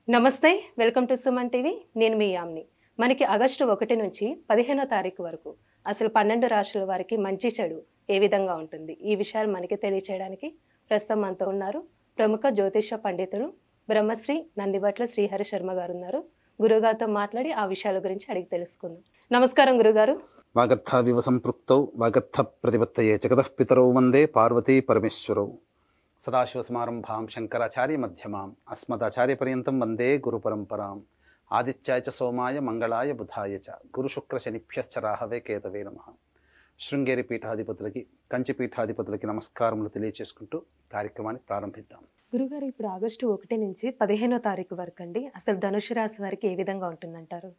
నమస్తే. Welcome to Suman TV. నేను మీ యామ్ని. మనకి ఆగస్టు 1 నుంచి 15వ తారీఖు వరకు అసలు 12 రాశుల వారికి మంచి చెడు ఏ విధంగా ఉంటుంది, ఈ విషయాలు మనకి తెలియచేయడానికి ప్రస్తుతం మనతో ఉన్నారు ప్రముఖ జ్యోతిష పండితులు బ్రహ్మశ్రీ నందిబట్ల శ్రీహరి శర్మ గారు ఉన్నారు. గురుగారితో మాట్లాడి ఆ విషయాల గురించి అడిగి తెలుసుకుందాం. నమస్కారం గురుగారు. వాగర్థావివ సంపృక్తౌ వాగర్థ ప్రతిపత్తయే జగతః పితరౌ వందే పార్వతీ పరమేశ్వరౌ. సదాశివసమారంభాం శంకరాచార్య మధ్యమాం అస్మదాచార్యపర్యంతం వందే గురుపరంపరాం. ఆదిత్యాయ చ సోమాయ మంగళాయ బుధాయ చ గురుశుక్రశనిభ్యశ్చ రాహవే కేతవే నమః. శృంగేరి పీఠాధిపతులకి, కంచి పీఠాధిపతులకి నమస్కారములు తెలియచేసుకుంటూ కార్యక్రమాన్ని ప్రారంభిద్దాం. గురుగారు, ఇప్పుడు ఆగస్టు 1 నుంచి 15వ తారీఖు వరకు అండి అసలు ధనుసు రాశి వారికి ఏ విధంగా ఉంటుందంటారు?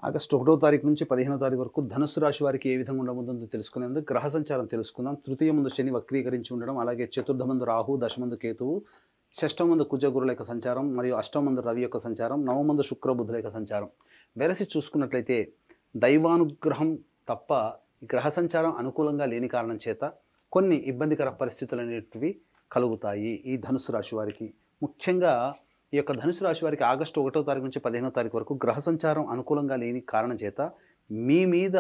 ఆగస్టు 1వ తారీఖు నుంచి 15వ తారీఖు వరకు ధనుసు రాశి వారికి ఏ విధంగా ఉండబోతుందో తెలుసుకునేందుకు గ్రహ సంచారం తెలుసుకుందాం. తృతీయ ముందు శని వక్రీకరించి ఉండడం, అలాగే చతుర్థ మందు రాహు, దశమందు కేతువు, షష్టమ మందు కుజ గురుల యొక్క సంచారం, మరియు అష్టమ మందు రవి యొక్క సంచారం, నవమందు శుక్ర బుధుల యొక్క సంచారం వెరసి చూసుకున్నట్లయితే దైవానుగ్రహం తప్ప గ్రహ సంచారం అనుకూలంగా లేని కారణం చేత కొన్ని ఇబ్బందికర పరిస్థితులు అనేటివి కలుగుతాయి ఈ ధనుసు రాశి వారికి. ముఖ్యంగా ఈ యొక్క ధనుసు రాశి వారికి ఆగస్టు 1వ తారీఖు నుంచి 15వ తారీఖు వరకు గ్రహ సంచారం అనుకూలంగా లేని కారణం చేత మీ మీద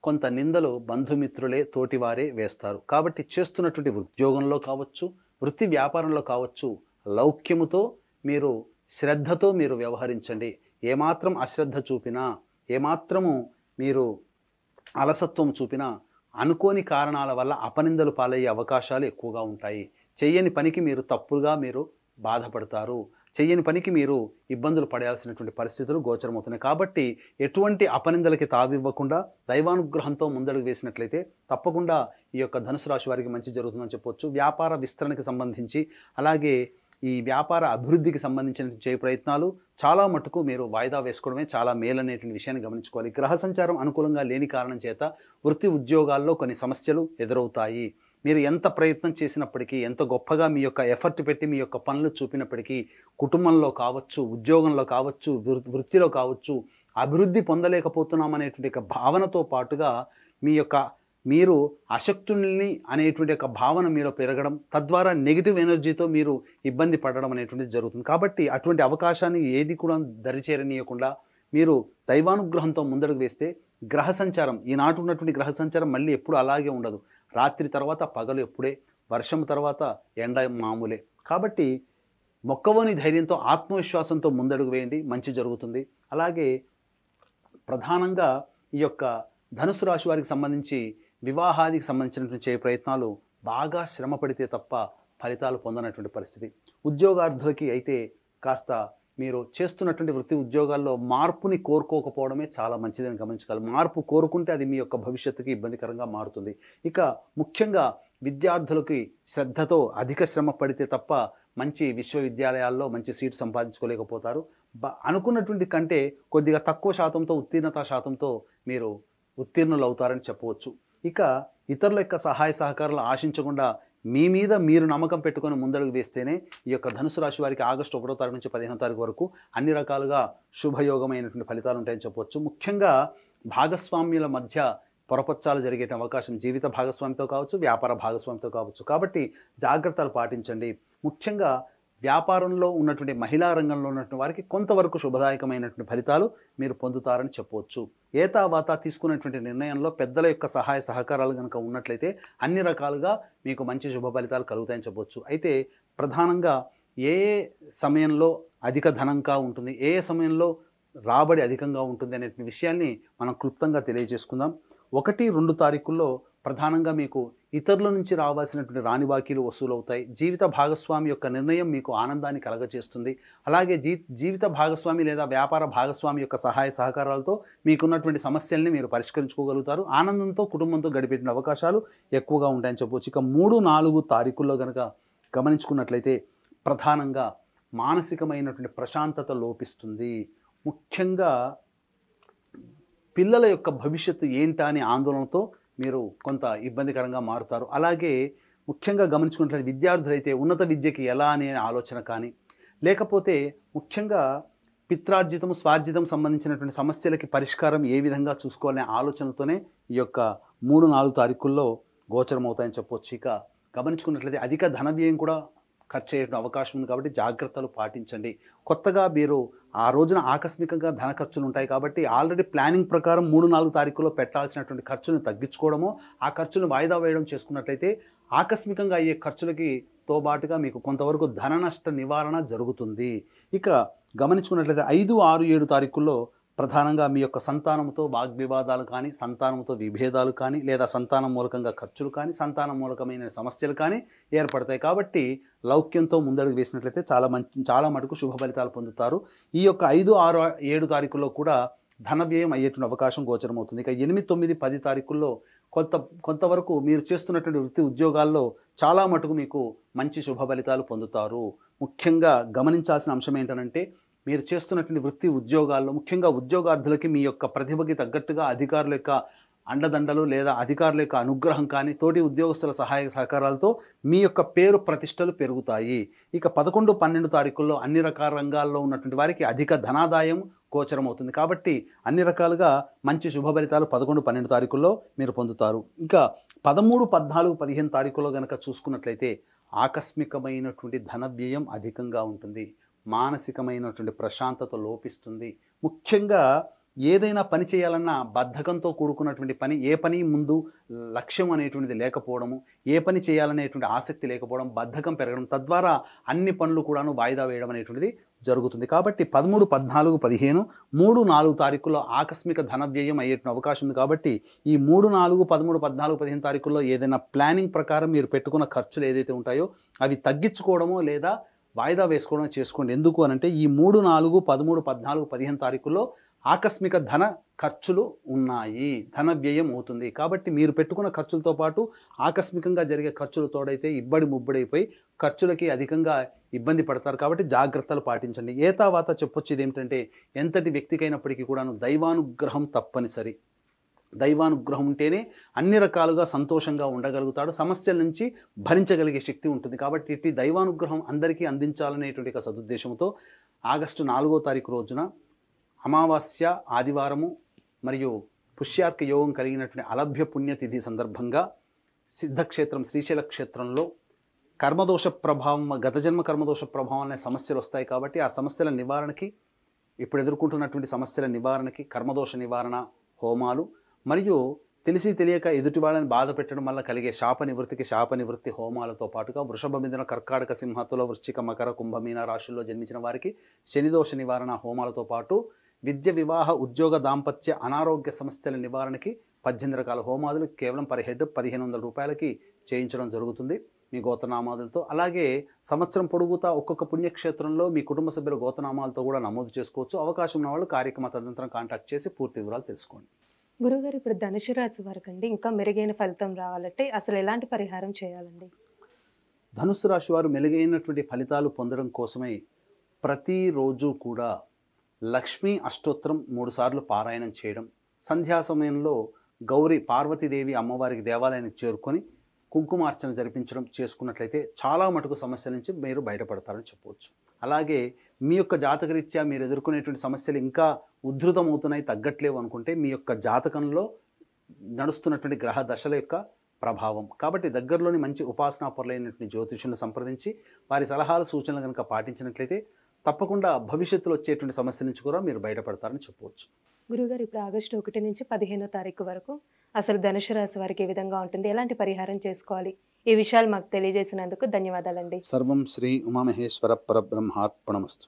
కొంత నిందలు బంధుమిత్రులే, తోటివారే వేస్తారు. కాబట్టి చేస్తున్నటువంటి ఉద్యోగంలో కావచ్చు, వృత్తి వ్యాపారంలో కావచ్చు, లౌక్యముతో మీరు శ్రద్ధతో మీరు వ్యవహరించండి. ఏమాత్రం అశ్రద్ధ చూపినా, ఏమాత్రము మీరు అలసత్వం చూపినా అనుకోని కారణాల వల్ల అపనిందలు పాలయ్యే అవకాశాలు ఎక్కువగా ఉంటాయి. చెయ్యని పనికి మీరు తప్పుగా మీరు బాధపడతారు. చెయ్యని పనికి మీరు ఇబ్బందులు పడాల్సినటువంటి పరిస్థితులు గోచరమవుతున్నాయి. కాబట్టి ఎటువంటి అపనిందలకి తావివ్వకుండా దైవానుగ్రహంతో ముందడుగు వేసినట్లయితే తప్పకుండా ఈ యొక్క ధనుసు రాశి వారికి మంచి జరుగుతుందని చెప్పొచ్చు. వ్యాపార విస్తరణకి సంబంధించి, అలాగే ఈ వ్యాపార అభివృద్ధికి సంబంధించిన చేయ ప్రయత్నాలు చాలా మటుకు మీరు వాయిదా వేసుకోవడమే చాలా మేలనేటువంటి విషయాన్ని గమనించుకోవాలి. గ్రహ సంచారం అనుకూలంగా లేని కారణం చేత వృత్తి ఉద్యోగాల్లో కొన్ని సమస్యలు ఎదురవుతాయి. మీరు ఎంత ప్రయత్నం చేసినప్పటికీ, ఎంత గొప్పగా మీ యొక్క ఎఫర్ట్ పెట్టి మీ యొక్క పనులు చూపినప్పటికీ, కుటుంబంలో కావచ్చు, ఉద్యోగంలో కావచ్చు, వృత్తిలో కావచ్చు, అభివృద్ధి పొందలేకపోతున్నాం అనేటువంటి ఒక భావనతో పాటుగా మీరు అశక్తుల్ని అనేటువంటి ఒక భావన మీలో పెరగడం, తద్వారా నెగిటివ్ ఎనర్జీతో మీరు ఇబ్బంది పడడం అనేటువంటిది జరుగుతుంది. కాబట్టి అటువంటి అవకాశాన్ని ఏది కూడా దరిచేరనీయకుండా మీరు దైవానుగ్రహంతో ముందడుగు వేస్తే గ్రహ సంచారం, ఈనాటి ఉన్నటువంటి గ్రహ సంచారం మళ్ళీ ఎప్పుడు అలాగే ఉండదు. రాత్రి తర్వాత పగలు ఎప్పుడే, వర్షం తర్వాత ఎండ మామూలే. కాబట్టి మొక్కవోని ధైర్యంతో, ఆత్మవిశ్వాసంతో ముందడుగు వేయండి, మంచి జరుగుతుంది. అలాగే ప్రధానంగా ఈ యొక్క ధనుసు రాశి వారికి సంబంధించి వివాహానికి సంబంధించినటువంటి చేయ ప్రయత్నాలు బాగా శ్రమ పడితే తప్ప ఫలితాలు పొందనటువంటి పరిస్థితి. ఉద్యోగార్థులకి అయితే కాస్త మీరు చేస్తున్నటువంటి వృత్తి ఉద్యోగాల్లో మార్పుని కోరుకోకపోవడమే చాలా మంచిదని గమనించగలరు. మార్పు కోరుకుంటే అది మీ యొక్క భవిష్యత్తుకి ఇబ్బందికరంగా మారుతుంది. ఇక ముఖ్యంగా విద్యార్థులకి శ్రద్ధతో అధిక శ్రమ పడితే తప్ప మంచి విశ్వవిద్యాలయాల్లో మంచి సీటు సంపాదించుకోలేకపోతారు. అనుకున్నటువంటి కంటే కొద్దిగా తక్కువ శాతంతో, ఉత్తీర్ణత శాతంతో మీరు ఉత్తీర్ణులు అవుతారని చెప్పవచ్చు. ఇక ఇతరుల యొక్క సహాయ సహకారాలు ఆశించకుండా మీ మీద మీరు నమ్మకం పెట్టుకొని ముందడుగు వేస్తేనే ఈ యొక్క ధనుసు రాశి వారికి ఆగస్టు 1వ తారీఖు నుంచి 15వ తారీఖు వరకు అన్ని రకాలుగా శుభయోగమైనటువంటి ఫలితాలు ఉంటాయని చెప్పవచ్చు. ముఖ్యంగా భాగస్వామ్యుల మధ్య పొరపచ్చాలు జరిగే అవకాశం, జీవిత భాగస్వామితో కావచ్చు, వ్యాపార భాగస్వామితో కావచ్చు. కాబట్టి జాగ్రత్తలు పాటించండి. ముఖ్యంగా వ్యాపారంలో ఉన్నటువంటి మహిళా రంగంలో ఉన్నటువంటి వారికి కొంతవరకు శుభదాయకమైనటువంటి ఫలితాలు మీరు పొందుతారని చెప్పవచ్చు. ఏతావాత తీసుకున్నటువంటి నిర్ణయంలో పెద్దల యొక్క సహాయ సహకారాలు కనుక ఉన్నట్లయితే అన్ని రకాలుగా మీకు మంచి శుభ ఫలితాలు కలుగుతాయని చెప్పవచ్చు. అయితే ప్రధానంగా ఏ సమయంలో అధిక ధనంగా ఉంటుంది, ఏ సమయంలో రాబడి అధికంగా ఉంటుంది అనే విషయాన్ని మనం క్లుప్తంగా తెలియజేసుకుందాం. 1-2 తారీఖుల్లో ప్రధానంగా మీకు ఇతరుల నుంచి రావాల్సినటువంటి రాని బాకీలు వసూలవుతాయి. జీవిత భాగస్వామి యొక్క నిర్ణయం మీకు ఆనందాన్ని కలగచేస్తుంది. అలాగే జీవిత భాగస్వామి లేదా వ్యాపార భాగస్వామి యొక్క సహాయ సహకారాలతో మీకున్నటువంటి సమస్యల్ని మీరు పరిష్కరించుకోగలుగుతారు. ఆనందంతో కుటుంబంతో గడిపే అవకాశాలు ఎక్కువగా ఉంటాయని చెప్పవచ్చు. ఇక 3-4 తారీఖుల్లో కనుక గమనించుకున్నట్లయితే ప్రధానంగా మానసికమైనటువంటి ప్రశాంతత లోపిస్తుంది. ముఖ్యంగా పిల్లల యొక్క భవిష్యత్తు ఏంటా అనే ఆందోళనతో మీరు కొంత ఇబ్బందికరంగా మారుతారు. అలాగే ముఖ్యంగా గమనించుకున్నట్లయితే విద్యార్థులైతే ఉన్నత విద్యకి ఎలా అనే ఆలోచన కానీ, లేకపోతే ముఖ్యంగా పిత్రార్జితం, స్వార్జితం సంబంధించినటువంటి సమస్యలకి పరిష్కారం ఏ విధంగా చూసుకోవాలనే ఆలోచనతోనే ఈ యొక్క 3-4 తారీఖుల్లో గోచరం అవుతాయని చెప్పవచ్చు. ఇక గమనించుకున్నట్లయితే అధిక ధన వ్యయం కూడా ఖర్చు అయ్యే అవకాశం ఉంది కాబట్టి జాగ్రత్తలు పాటించండి. కొత్తగా మీరు ఆ రోజున ఆకస్మికంగా ధన ఖర్చులు ఉంటాయి కాబట్టి ఆల్రెడీ ప్లానింగ్ ప్రకారం 3-4 తారీఖుల్లో పెట్టాల్సినటువంటి ఖర్చులను తగ్గించుకోవడమో, ఆ ఖర్చును వాయిదా వేయడం చేసుకున్నట్లయితే ఆకస్మికంగా అయ్యే ఖర్చులకి తోబాటుగా మీకు కొంతవరకు ధన నష్ట నివారణ జరుగుతుంది. ఇక గమనించుకున్నట్లయితే 5, 6, 7 తారీఖుల్లో ప్రధానంగా మీ యొక్క సంతానంతో వాగ్వివాదాలు కానీ, సంతానంతో విభేదాలు కానీ, లేదా సంతానం మూలకంగా ఖర్చులు కానీ, సంతానం మూలకమైన సమస్యలు కానీ ఏర్పడతాయి. కాబట్టి లౌక్యంతో ముందడుగు వేసినట్లయితే చాలా మటుకు శుభ ఫలితాలు పొందుతారు. ఈ యొక్క 5, 6, 7 తారీఖుల్లో కూడా ధన వ్యయం అయ్యేటువంటి అవకాశం గోచరమవుతుంది. ఇక 8, 9, 10 తారీఖుల్లో కొంతవరకు మీరు చేస్తున్నటువంటి వృత్తి ఉద్యోగాల్లో చాలా మటుకు మీకు మంచి శుభ ఫలితాలు పొందుతారు. ముఖ్యంగా గమనించాల్సిన అంశం ఏంటంటే, మీరు చేస్తున్నటువంటి వృత్తి ఉద్యోగాల్లో ముఖ్యంగా ఉద్యోగార్థులకి మీ యొక్క ప్రతిభకి తగ్గట్టుగా అధికారుల యొక్క అండదండలు లేదా అధికారుల యొక్క అనుగ్రహం కానీ, తోటి ఉద్యోగస్తుల సహాయ సహకారాలతో మీ యొక్క పేరు ప్రతిష్టలు పెరుగుతాయి. ఇక 11, 12 తారీఖుల్లో అన్ని రకాల రంగాల్లో ఉన్నటువంటి వారికి అధిక ధనాదాయం గోచరమవుతుంది. కాబట్టి అన్ని రకాలుగా మంచి శుభ ఫలితాలు 11, 12 తారీఖుల్లో మీరు పొందుతారు. ఇంకా 13, 14, 15 తారీఖుల్లో కనుక చూసుకున్నట్లయితే ఆకస్మికమైనటువంటి ధన వ్యయం అధికంగా ఉంటుంది. మానసికమైనటువంటి ప్రశాంతత లోపిస్తుంది. ముఖ్యంగా ఏదైనా పని చేయాలన్నా బద్ధకంతో కూడుకున్నటువంటి పని, ఏ పని ముందు లక్ష్యం అనేటువంటిది లేకపోవడము, ఏ పని చేయాలనేటువంటి ఆసక్తి లేకపోవడం, బద్ధకం పెరగడం, తద్వారా అన్ని పనులు కూడాను వాయిదా వేయడం అనేటువంటిది జరుగుతుంది. కాబట్టి 13, 14, 15, 3, 4 తారీఖుల్లో ఆకస్మిక ధన వ్యయం అయ్యేటువంటి అవకాశం ఉంది. కాబట్టి ఈ 3, 4, 13, 14, 15 తారీఖుల్లో ఏదైనా ప్లానింగ్ ప్రకారం మీరు పెట్టుకున్న ఖర్చులు ఏదైతే ఉంటాయో అవి తగ్గించుకోవడమో లేదా వాయిదా వేసుకోవడం చేసుకోండి. ఎందుకు అనంటే ఈ 3, 4, 13, 14, 15 తారీఖుల్లో ఆకస్మిక ధన ఖర్చులు ఉన్నాయి, ధన వ్యయం అవుతుంది. కాబట్టి మీరు పెట్టుకున్న ఖర్చులతో పాటు ఆకస్మికంగా జరిగే ఖర్చులు తోడైతే ఇబ్బడి ముబ్బడైపోయి ఖర్చులకి అధికంగా ఇబ్బంది పడతారు. కాబట్టి జాగ్రత్తలు పాటించండి. ఏతావాత చెప్పొచ్చేది ఏమిటంటే, ఎంతటి వ్యక్తికైనప్పటికీ కూడాను దైవానుగ్రహం తప్పనిసరి. దైవానుగ్రహం ఉంటేనే అన్ని రకాలుగా సంతోషంగా ఉండగలుగుతాడు, సమస్యల నుంచి భరించగలిగే శక్తి ఉంటుంది. కాబట్టి ఇట్టి దైవానుగ్రహం అందరికీ అందించాలనేటువంటి ఒక సదుద్దేశంతో ఆగస్టు 4వ తారీఖు రోజున అమావాస్య ఆదివారము మరియు పుష్యార్క యోగం కలిగినటువంటి అలభ్య పుణ్యతిథి సందర్భంగా సిద్ధక్షేత్రం శ్రీశైల క్షేత్రంలో కర్మదోష ప్రభావం, గత జన్మ కర్మదోష ప్రభావం అనే సమస్యలు వస్తాయి. కాబట్టి ఆ సమస్యల నివారణకి, ఇప్పుడు ఎదుర్కొంటున్నటువంటి సమస్యల నివారణకి కర్మదోష నివారణ హోమాలు మరియు తెలిసి తెలియక ఎదుటి వాళ్ళని బాధ పెట్టడం వల్ల కలిగే శాప నివృత్తి హోమాలతో పాటుగా వృషభ, మిథున, కర్కాటక, సింహ, తుల, వృశ్చిక, మకర, కుంభ, మీన రాశుల్లో జన్మించిన వారికి శనిదోష నివారణ హోమాలతో పాటు విద్య, వివాహ, ఉద్యోగ, దాంపత్య, అనారోగ్య సమస్యల నివారణకి 18 రకాల హోమాదులు కేవలం పర్ హెడ్ 1500 రూపాయలకి చేయించడం జరుగుతుంది మీ గోత్రనామాదులతో. అలాగే సంవత్సరం పొడుగుతా ఒక్కొక్క పుణ్యక్షేత్రంలో మీ కుటుంబ సభ్యుల గోత్రనామాలతో కూడా నమోదు చేసుకోవచ్చు. అవకాశం ఉన్న వాళ్ళు కార్యక్రమ తదనంతరం కాంటాక్ట్ చేసి పూర్తి వివరాలు తెలుసుకోండి. గురుగారు, ఇప్పుడు ధనుసు రాశి వారికి అండి ఇంకా మెరుగైన ఫలితం రావాలంటే అసలు ఎలాంటి పరిహారం చేయాలండి? ధనుస్సు రాశి వారు మెరుగైనటువంటి ఫలితాలు పొందడం కోసమై ప్రతిరోజు కూడా లక్ష్మీ అష్టోత్తరం 3 సార్లు పారాయణం చేయడం, సంధ్యా సమయంలో గౌరీ పార్వతీదేవి అమ్మవారికి దేవాలయానికి చేరుకొని కుంకుమార్చన జరిపించడం చేసుకున్నట్లయితే చాలా మటుకు సమస్యల నుంచి మీరు బయటపడతారని చెప్పవచ్చు. అలాగే మీ యొక్క జాతకరీత్యా మీరు ఎదుర్కొనేటువంటి సమస్యలు ఇంకా ఉధృతమవుతున్నాయి, తగ్గట్లేవు అనుకుంటే మీ యొక్క జాతకంలో నడుస్తున్నటువంటి గ్రహ దశల యొక్క ప్రభావం. కాబట్టి దగ్గరలోని మంచి ఉపాసనా పరులైనటువంటి జ్యోతిషులను సంప్రదించి వారి సలహాలు సూచనలు కనుక పాటించినట్లయితే తప్పకుండా భవిష్యత్తులో వచ్చేటువంటి సమస్య నుంచి కూడా మీరు బయటపడతారని చెప్పవచ్చు. గురుగారు, ఇప్పుడు ఆగస్టు 1 నుంచి 15వ తారీఖు వరకు అసలు ధనుసు రాశి వారికి ఏ విధంగా ఉంటుంది, ఎలాంటి పరిహారం చేసుకోవాలి, ఈ విషయాలు మాకు తెలియజేసినందుకు ధన్యవాదాలండి. సర్వం శ్రీ ఉమామహేశ్వర పరబ్రహ్మార్పణమస్తు.